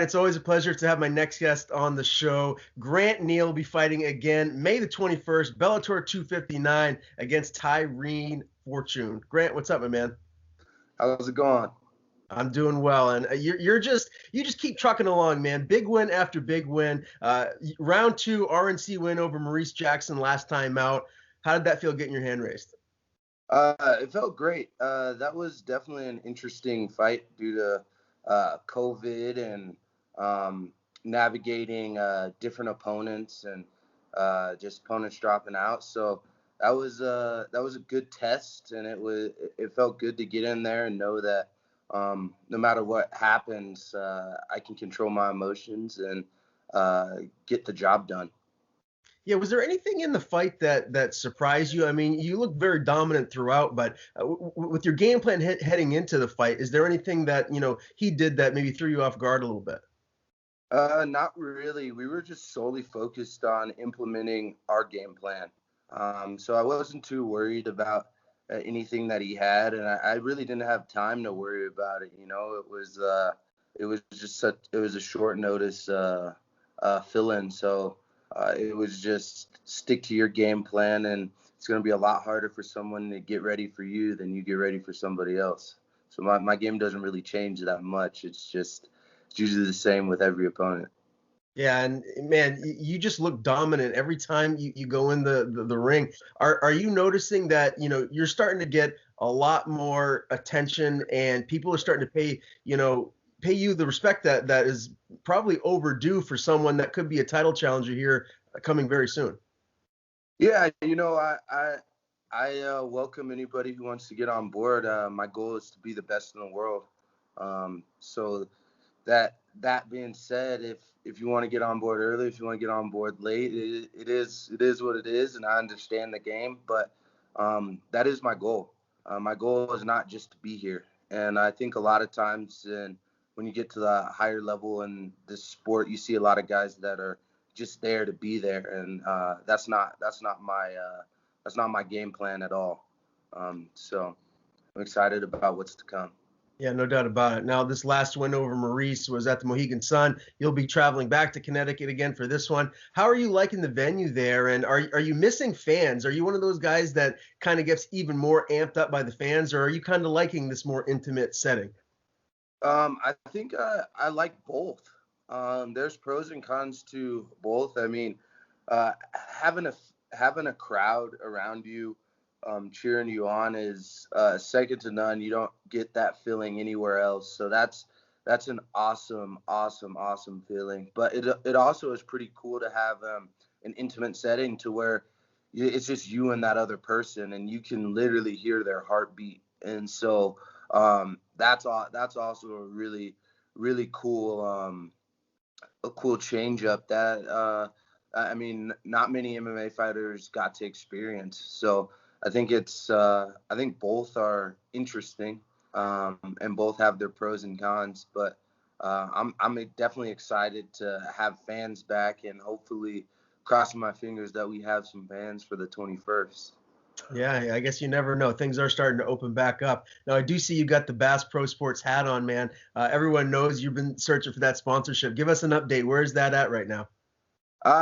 right, it's always a pleasure to have my next guest on the show. Grant Neal will be fighting again May the 21st, Bellator 259 against Tyree Fortune. Grant, what's up, my man? How's it going? I'm doing well, and you just keep trucking along, man. Big win after big win. Round two RNC win over Maurice Jackson last time out. How did that feel getting your hand raised? It felt great. That was definitely an interesting fight due to COVID and navigating different opponents and just opponents dropping out. So that was a good test, and it felt good to get in there and know that no matter what happens, I can control my emotions and get the job done. Yeah, was there anything in the fight that surprised you? I mean, you look very dominant throughout, but with your game plan heading into the fight, is there anything that he did that maybe threw you off guard a little bit? Not really. We were just solely focused on implementing our game plan. So I wasn't too worried about anything that he had, and I really didn't have time to worry about it. It was just it was a short notice fill-in. So it was just stick to your game plan, and it's going to be a lot harder for someone to get ready for you than you get ready for somebody else. So my game doesn't really change that much. It's usually the same with every opponent. Yeah, and man, you just look dominant every time you go in the ring. Are you noticing that you're starting to get a lot more attention and people are starting to pay you the respect that is probably overdue for someone that could be a title challenger here coming very soon? Yeah, I welcome anybody who wants to get on board. My goal is to be the best in the world. So that being said, if you want to get on board early, if you want to get on board late, it is what it is, and I understand the game. But that is my goal. My goal is not just to be here, and I think a lot of times, when you get to the higher level in this sport, you see a lot of guys that are just there to be there, and that's not my game plan at all. So I'm excited about what's to come. Yeah, no doubt about it. Now, this last win over Maurice was at the Mohegan Sun. You'll be traveling back to Connecticut again for this one. How are you liking the venue there? And are you missing fans? Are you one of those guys that kind of gets even more amped up by the fans, or are you kind of liking this more intimate setting? I think I like both. There's pros and cons to both. I mean, uh, having a crowd around you, cheering you on is second to none. You don't get that feeling anywhere else. So that's an awesome feeling. But it also is pretty cool to have an intimate setting to where it's just you and that other person, and you can literally hear their heartbeat. And so that's also a really cool a cool change up that I mean not many MMA fighters got to experience. So I think both are interesting, and both have their pros and cons. But I'm definitely excited to have fans back, and hopefully crossing my fingers that we have some fans for the 21st. Yeah, I guess you never know. Things are starting to open back up. Now, I do see you got the Bass Pro Sports hat on, man. Everyone knows you've been searching for that sponsorship. Give us an update. Where is that at right now?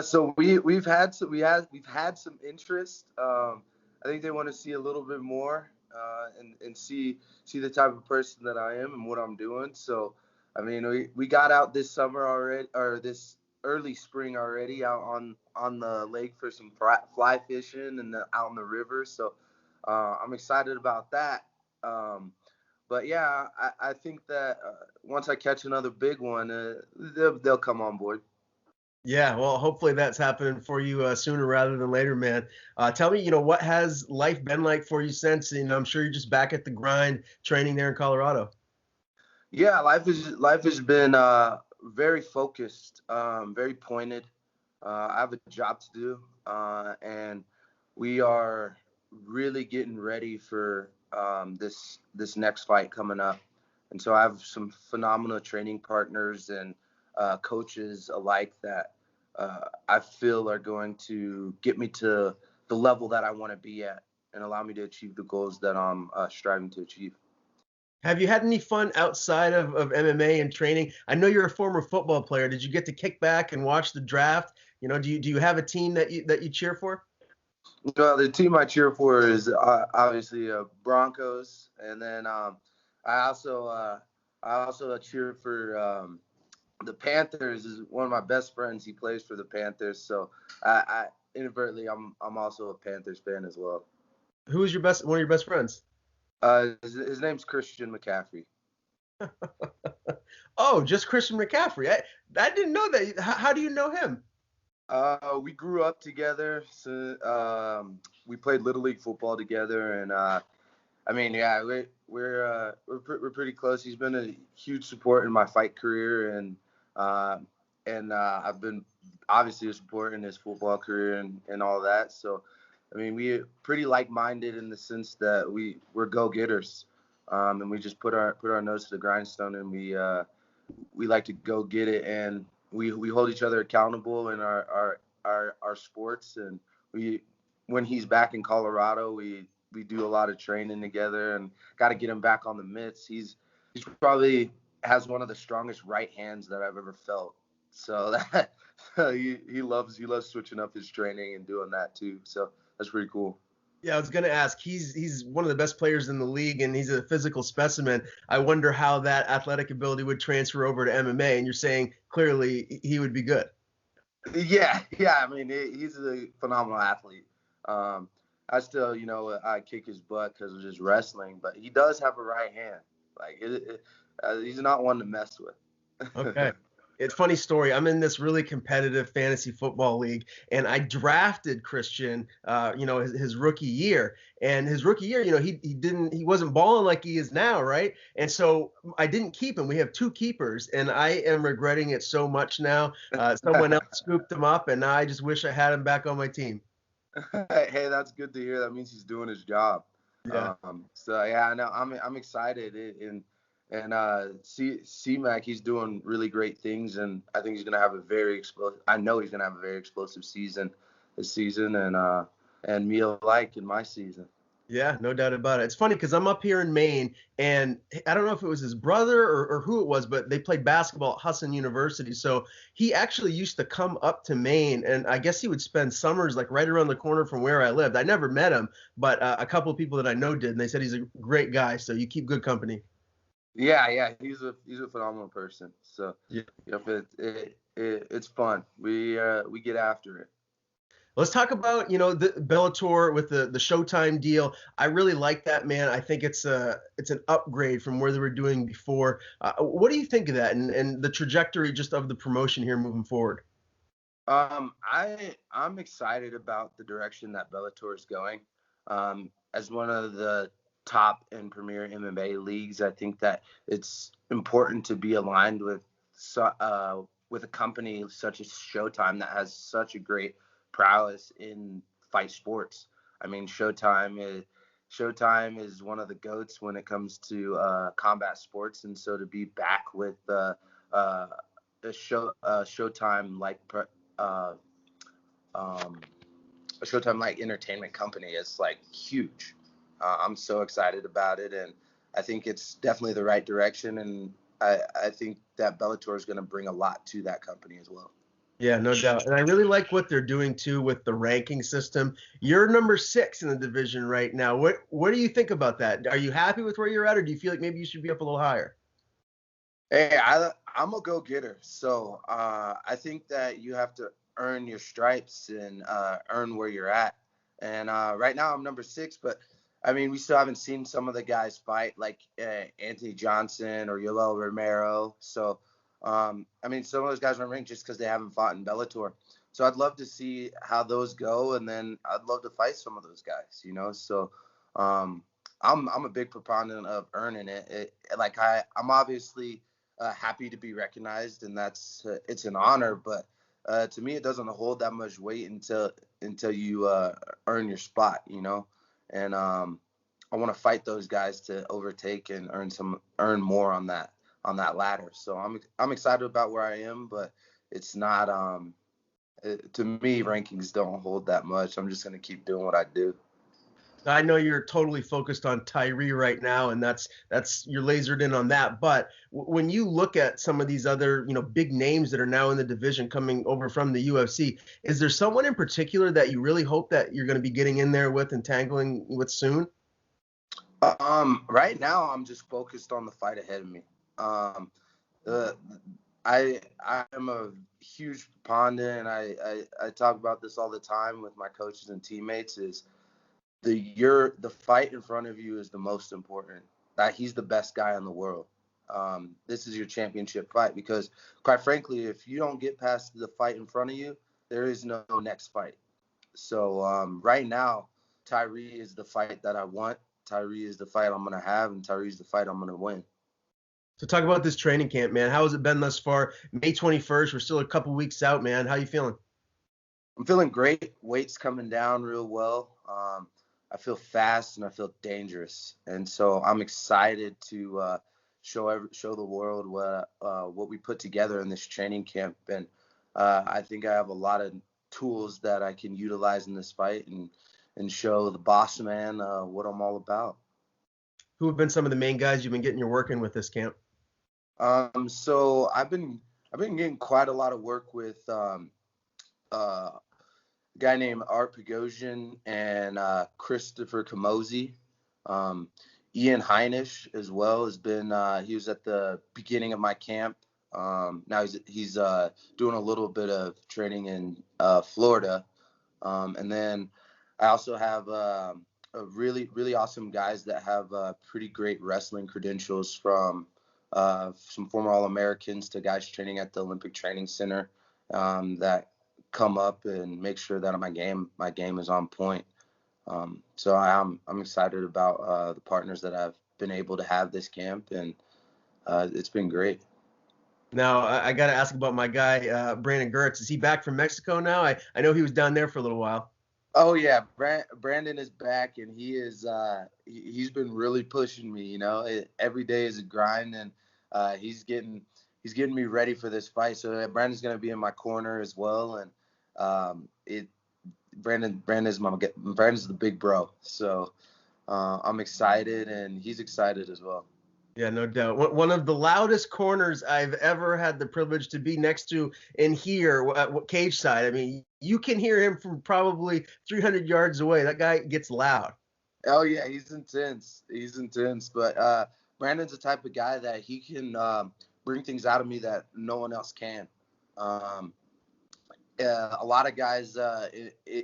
So we've had some interest. I think they want to see a little bit more, and see the type of person that I am and what I'm doing. So I mean, we got out this summer already, or this early spring already, out on the lake for some fly fishing and out on the river. So I'm excited about that. But yeah, I think that once I catch another big one, they'll come on board. Yeah, well, hopefully that's happening for you sooner rather than later, man. Tell me, what has life been like for you since? I'm sure you're just back at the grind, training there in Colorado. Yeah, life has been very focused, very pointed. I have a job to do, and we are really getting ready for this next fight coming up. And so I have some phenomenal training partners and coaches alike that I feel are going to get me to the level that I want to be at and allow me to achieve the goals that I'm striving to achieve. Have you had any fun outside of MMA and training? I know you're a former football player. Did you get to kick back and watch the draft? Do you have a team that you cheer for? Well, the team I cheer for is obviously Broncos, and then I also uh, I also cheer for the Panthers. Is one of my best friends. He plays for the Panthers, so I inadvertently I'm also a Panthers fan as well. Who is one of your best friends? His name's Christian McCaffrey. Oh, just Christian McCaffrey. I didn't know that. How do you know him? We grew up together. So, we played little league football together, and I mean, yeah, we're pretty close. He's been a huge support in my fight career, and I've been obviously a support in his football career and all that. So, I mean, we're pretty like-minded in the sense that we're go-getters, and we just put our nose to the grindstone, and we like to go get it, and we hold each other accountable in our sports, and we when he's back in Colorado, we do a lot of training together, and got to get him back on the mitts. He's probably has one of the strongest right hands that I've ever felt. So that he loves switching up his training and doing that too. So that's pretty cool. Yeah, I was gonna ask. He's one of the best players in the league, and he's a physical specimen. I wonder how that athletic ability would transfer over to MMA. And you're saying clearly he would be good. Yeah. I mean, he's a phenomenal athlete. I still, I kick his butt because of just wrestling, but he does have a right hand. Like, he's not one to mess with. Okay. It's funny story. I'm in this really competitive fantasy football league, and I drafted Christian, his rookie year. And his rookie year, he wasn't balling like he is now, right? And so I didn't keep him. We have two keepers, and I am regretting it so much now. Someone else scooped him up, and now I just wish I had him back on my team. Hey, that's good to hear. That means he's doing his job. Yeah. So yeah, I know I'm excited, and Mac, he's doing really great things, and I think he's gonna have a very explosive. I know he's gonna have a very explosive season this season, and me alike in my season. Yeah, no doubt about it. It's funny because I'm up here in Maine, and I don't know if it was his brother or who it was, but they played basketball at Husson University. So he actually used to come up to Maine, and I guess he would spend summers like right around the corner from where I lived. I never met him, but a couple of people that I know did, and they said he's a great guy. So you keep good company. Yeah, he's a phenomenal person. So Yeah. yep, it's fun. We get after it. Let's talk about, the Bellator with the Showtime deal. I really like that, man. I think it's an upgrade from where they were doing before. What do you think of that and the trajectory just of the promotion here moving forward? I'm excited about the direction that Bellator is going. As one of the top and premier MMA leagues, I think that it's important to be aligned with a company such as Showtime that has such a great prowess in fight sports. I mean, Showtime is one of the goats when it comes to combat sports, and so to be back with uh, Showtime uh, um, a Showtime like entertainment company is like huge. I'm so excited about it, and I think it's definitely the right direction, and I think that Bellator is going to bring a lot to that company as well. Yeah, no doubt. And I really like what they're doing too with the ranking system. You're number 6 in the division right now. What do you think about that? Are you happy with where you're at, or do you feel like maybe you should be up a little higher? Hey, I'm a go-getter, so I think that you have to earn your stripes and earn where you're at. And right now I'm number 6, but I mean we still haven't seen some of the guys fight like Anthony Johnson or Yoel Romero. So I mean some of those guys aren't ranked just because they haven't fought in Bellator. So I'd love to see how those go, and then I'd love to fight some of those guys. So um, I'm a big proponent of earning it. Like I'm obviously happy to be recognized, and that's it's an honor. But to me, it doesn't hold that much weight until you earn your spot. And I want to fight those guys to overtake and earn more on that ladder. So I'm excited about where I am, but it's not to me rankings don't hold that much. I'm just gonna keep doing what I do. I know you're totally focused on Tyree right now, and that's you're lasered in on that. But when you look at some of these other, big names that are now in the division coming over from the UFC, is there someone in particular that you really hope that you're going to be getting in there with and tangling with soon? Right now I'm just focused on the fight ahead of me. Um, the I am a huge proponent, and I talk about this all the time with my coaches and teammates. Is the fight in front of you is the most important. That he's the best guy in the world. This is your championship fight because, quite frankly, if you don't get past the fight in front of you, there is no next fight. So right now, Tyree is the fight that I want. Tyree is the fight I'm gonna have, and Tyree is the fight I'm gonna win. So talk about this training camp, man. How has it been thus far? May 21st, we're still a couple weeks out, man. How you feeling? I'm feeling great. Weight's coming down real well. I feel fast and I feel dangerous, and so I'm excited to show the world what we put together in this training camp. And I think I have a lot of tools that I can utilize in this fight and show the boss man what I'm all about. Who have been some of the main guys you've been getting your work in with this camp? So I've been getting quite a lot of work with uh, a guy named Art Pagosian and Christopher Camozzi. Um, Ian Heinisch as well has been. He was at the beginning of my camp. Now he's doing a little bit of training in Florida, and then I also have a really awesome guys that have pretty great wrestling credentials from some former All-Americans to guys training at the Olympic Training Center that come up and make sure that my game is on point. So I'm excited about the partners that I've been able to have this camp, and it's been great. Now, I got to ask about my guy, Brandon Gertz. Is he back from Mexico now? I know he was down there for a little while. Oh yeah, Brandon is back, and he's been really pushing me. Every day is a grind, and he's getting me ready for this fight. So Brandon's gonna be in my corner as well, and it Brandon's the big bro. So I'm excited, and he's excited as well. Yeah, no doubt. One of the loudest corners I've ever had the privilege to be next to in here at cage side. I mean, you can hear him from probably 300 yards away. That guy gets loud. Oh yeah, he's intense. He's intense, but Brandon's the type of guy that he can bring things out of me that no one else can. Um, a lot of guys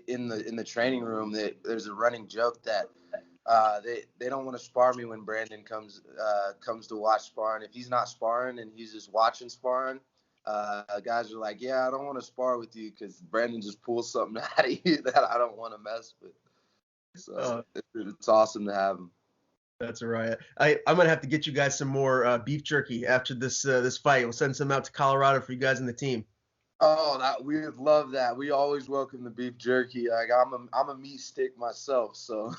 in the training room, there's a running joke that they don't want to spar me when Brandon comes to watch sparring. If he's not sparring and he's just watching sparring, guys are like, yeah, I don't want to spar with you because Brandon just pulls something out of you that I don't want to mess with. So it's awesome to have him. That's all right. I'm gonna have to get you guys some more beef jerky after this fight. We'll send some out to Colorado for you guys and the team. Oh, we would love that. We always welcome the beef jerky. Like I'm a meat stick myself, so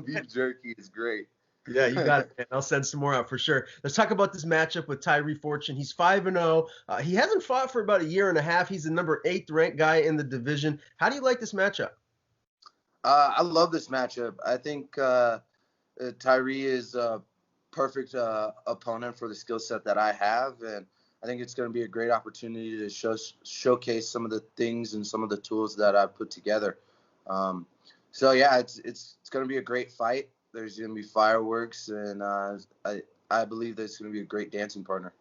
beef jerky is great. Yeah, you got it, man. I'll send some more out for sure. Let's talk about this matchup with Tyree Fortune. He's 5-0. He hasn't fought for about a year and a half. He's the number 8th ranked guy in the division. How do you like this matchup? I love this matchup. I think Tyree is a perfect opponent for the skill set that I have, and I think it's going to be a great opportunity to showcase some of the things and some of the tools that I've put together. So yeah, it's going to be a great fight. There's going to be fireworks, and I believe that it's going to be a great dancing partner.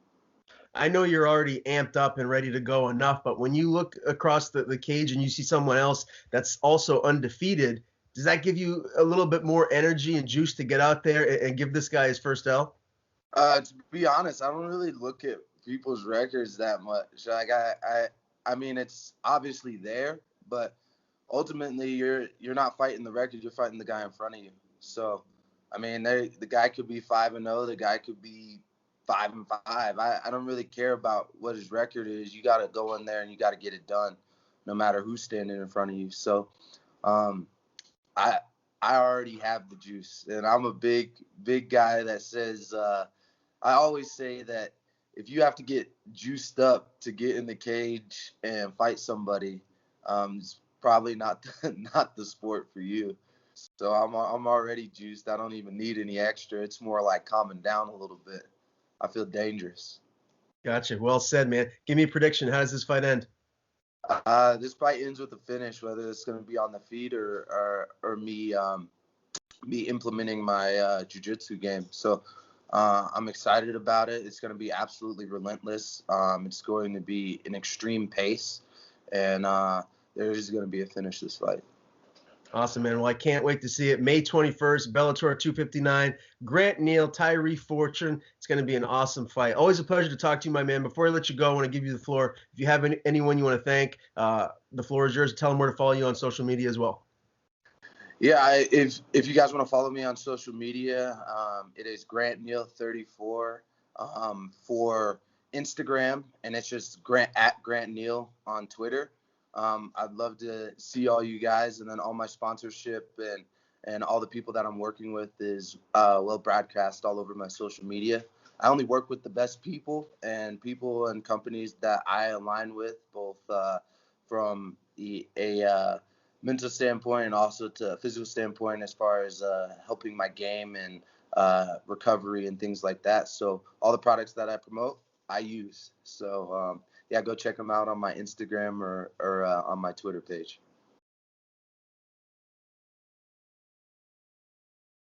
I know you're already amped up and ready to go enough, but when you look across the cage and you see someone else that's also undefeated, does that give you a little bit more energy and juice to get out there and give this guy his first L? To be honest, I don't really look at people's records that much. Like I mean, it's obviously there, but ultimately you're not fighting the record, you're fighting the guy in front of you. So, I mean, the guy could be 5-0, the guy could be 5-5. I don't really care about what his record is. You got to go in there and you got to get it done, no matter who's standing in front of you. So, um, I I already have the juice, and I'm a big guy that says I always say that if you have to get juiced up to get in the cage and fight somebody, it's probably not not the sport for you. So I'm already juiced. I don't even need any extra. It's more like calming down a little bit. I feel dangerous. Gotcha. Well said, man. Give me a prediction. How does this fight end? This fight ends with a finish, whether it's going to be on the feet or me implementing my jiu-jitsu game. So I'm excited about it. It's going to be absolutely relentless. It's going to be an extreme pace, and there's going to be a finish this fight. Awesome, man. Well, I can't wait to see it. May 21st, Bellator 259. Grant Neal, Tyree Fortune. It's going to be an awesome fight. Always a pleasure to talk to you, my man. Before I let you go, I want to give you the floor. If you have anyone you want to thank, the floor is yours. Tell them where to follow you on social media as well. Yeah, if you guys want to follow me on social media, it is Grant Neal 34 for Instagram, and it's just Grant Neal on Twitter. I'd love to see all you guys, and then all my sponsorship and all the people that I'm working with is well broadcast all over my social media. I only work with the best people and companies that I align with, both from a mental standpoint and also to a physical standpoint as far as helping my game and recovery and things like that. So all the products that I promote, I use. So yeah, go check them out on my Instagram or on my Twitter page.